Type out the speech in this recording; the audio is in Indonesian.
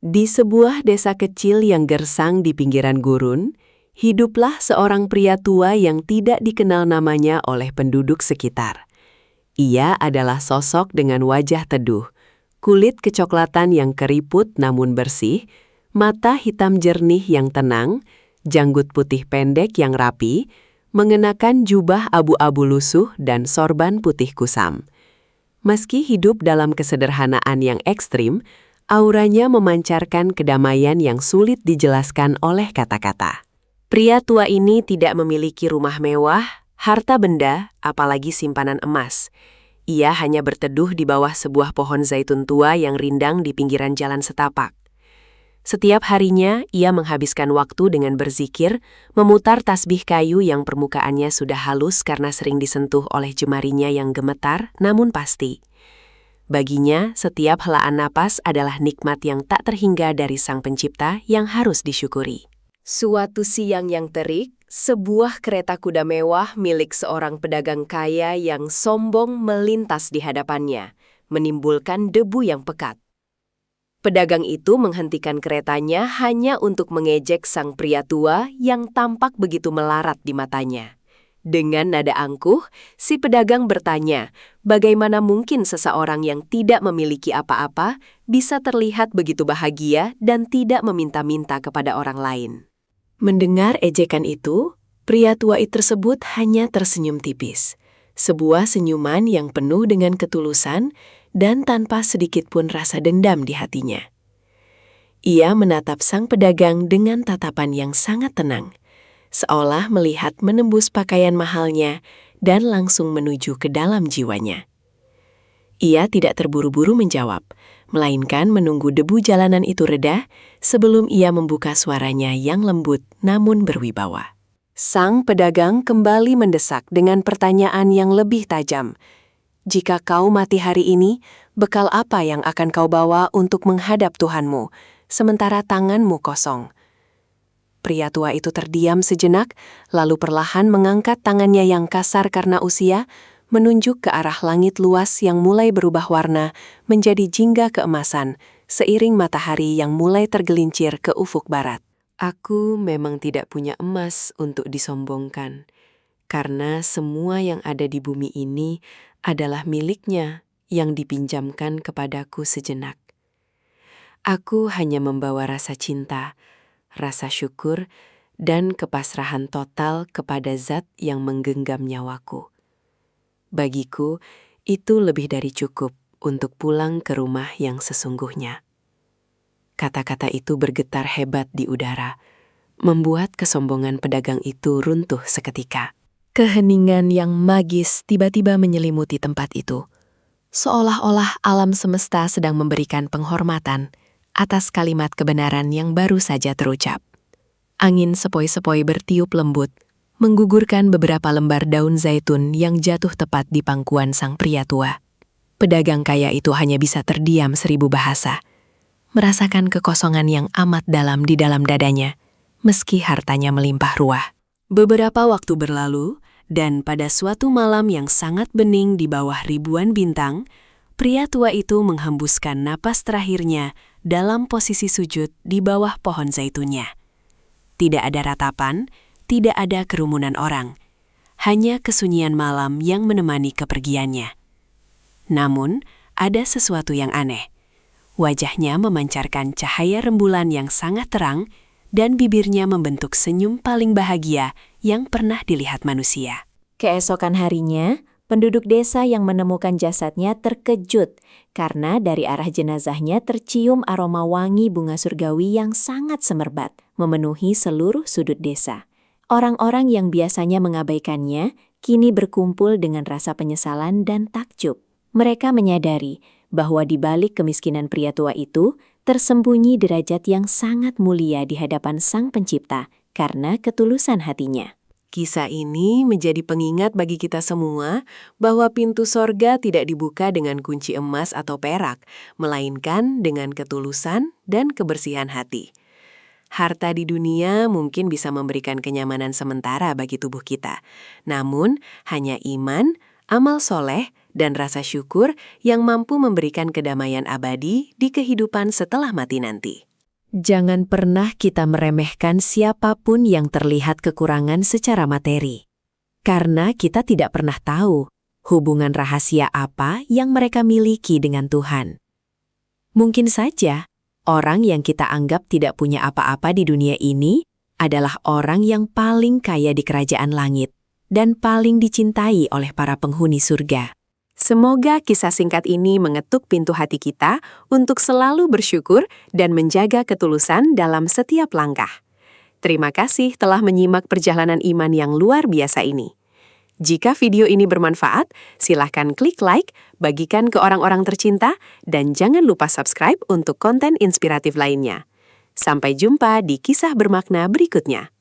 Di sebuah desa kecil yang gersang di pinggiran gurun, hiduplah seorang pria tua yang tidak dikenal namanya oleh penduduk sekitar. Ia adalah sosok dengan wajah teduh, kulit kecoklatan yang keriput namun bersih, mata hitam jernih yang tenang, janggut putih pendek yang rapi, mengenakan jubah abu-abu lusuh dan sorban putih kusam. Meski hidup dalam kesederhanaan yang ekstrim, auranya memancarkan kedamaian yang sulit dijelaskan oleh kata-kata. Pria tua ini tidak memiliki rumah mewah, harta benda, apalagi simpanan emas. Ia hanya berteduh di bawah sebuah pohon zaitun tua yang rindang di pinggiran jalan setapak. Setiap harinya, ia menghabiskan waktu dengan berzikir, memutar tasbih kayu yang permukaannya sudah halus karena sering disentuh oleh jemarinya yang gemetar, namun pasti. Baginya, setiap helaan napas adalah nikmat yang tak terhingga dari Sang Pencipta yang harus disyukuri. Suatu siang yang terik, sebuah kereta kuda mewah milik seorang pedagang kaya yang sombong melintas di hadapannya, menimbulkan debu yang pekat. Pedagang itu menghentikan keretanya hanya untuk mengejek sang pria tua yang tampak begitu melarat di matanya. Dengan nada angkuh, si pedagang bertanya, bagaimana mungkin seseorang yang tidak memiliki apa-apa bisa terlihat begitu bahagia dan tidak meminta-minta kepada orang lain. Mendengar ejekan itu, pria tua tersebut hanya tersenyum tipis. Sebuah senyuman yang penuh dengan ketulusan dan tanpa sedikit pun rasa dendam di hatinya. Ia menatap sang pedagang dengan tatapan yang sangat tenang, seolah melihat menembus pakaian mahalnya dan langsung menuju ke dalam jiwanya. Ia tidak terburu-buru menjawab, melainkan menunggu debu jalanan itu reda sebelum ia membuka suaranya yang lembut namun berwibawa. Sang pedagang kembali mendesak dengan pertanyaan yang lebih tajam. Jika kau mati hari ini, bekal apa yang akan kau bawa untuk menghadap Tuhanmu, sementara tanganmu kosong? Pria tua itu terdiam sejenak, lalu perlahan mengangkat tangannya yang kasar karena usia, menunjuk ke arah langit luas yang mulai berubah warna menjadi jingga keemasan, seiring matahari yang mulai tergelincir ke ufuk barat. Aku memang tidak punya emas untuk disombongkan, karena semua yang ada di bumi ini adalah miliknya yang dipinjamkan kepadaku sejenak. Aku hanya membawa rasa cinta, rasa syukur, dan kepasrahan total kepada zat yang menggenggam nyawaku. Bagiku, itu lebih dari cukup untuk pulang ke rumah yang sesungguhnya. Kata-kata itu bergetar hebat di udara, membuat kesombongan pedagang itu runtuh seketika. Keheningan yang magis tiba-tiba menyelimuti tempat itu, seolah-olah alam semesta sedang memberikan penghormatan atas kalimat kebenaran yang baru saja terucap. Angin sepoi-sepoi bertiup lembut, menggugurkan beberapa lembar daun zaitun yang jatuh tepat di pangkuan sang pria tua. Pedagang kaya itu hanya bisa terdiam 1000 bahasa, merasakan kekosongan yang amat dalam di dalam dadanya, meski hartanya melimpah ruah. Beberapa waktu berlalu, dan pada suatu malam yang sangat bening di bawah ribuan bintang, pria tua itu menghembuskan napas terakhirnya dalam posisi sujud di bawah pohon zaitunnya. Tidak ada ratapan, tidak ada kerumunan orang, hanya kesunyian malam yang menemani kepergiannya. Namun, ada sesuatu yang aneh. Wajahnya memancarkan cahaya rembulan yang sangat terang, dan bibirnya membentuk senyum paling bahagia yang pernah dilihat manusia. Keesokan harinya, penduduk desa yang menemukan jasadnya terkejut karena dari arah jenazahnya tercium aroma wangi bunga surgawi yang sangat semerbak, memenuhi seluruh sudut desa. Orang-orang yang biasanya mengabaikannya kini berkumpul dengan rasa penyesalan dan takjub. Mereka menyadari bahwa di balik kemiskinan pria tua itu tersembunyi derajat yang sangat mulia di hadapan Sang Pencipta karena ketulusan hatinya. Kisah ini menjadi pengingat bagi kita semua bahwa pintu sorga tidak dibuka dengan kunci emas atau perak, melainkan dengan ketulusan dan kebersihan hati. Harta di dunia mungkin bisa memberikan kenyamanan sementara bagi tubuh kita, namun hanya iman, amal soleh, dan rasa syukur yang mampu memberikan kedamaian abadi di kehidupan setelah mati nanti. Jangan pernah kita meremehkan siapapun yang terlihat kekurangan secara materi. Karena kita tidak pernah tahu hubungan rahasia apa yang mereka miliki dengan Tuhan. Mungkin saja, orang yang kita anggap tidak punya apa-apa di dunia ini adalah orang yang paling kaya di kerajaan langit dan paling dicintai oleh para penghuni surga. Semoga kisah singkat ini mengetuk pintu hati kita untuk selalu bersyukur dan menjaga ketulusan dalam setiap langkah. Terima kasih telah menyimak perjalanan iman yang luar biasa ini. Jika video ini bermanfaat, silahkan klik like, bagikan ke orang-orang tercinta, dan jangan lupa subscribe untuk konten inspiratif lainnya. Sampai jumpa di kisah bermakna berikutnya.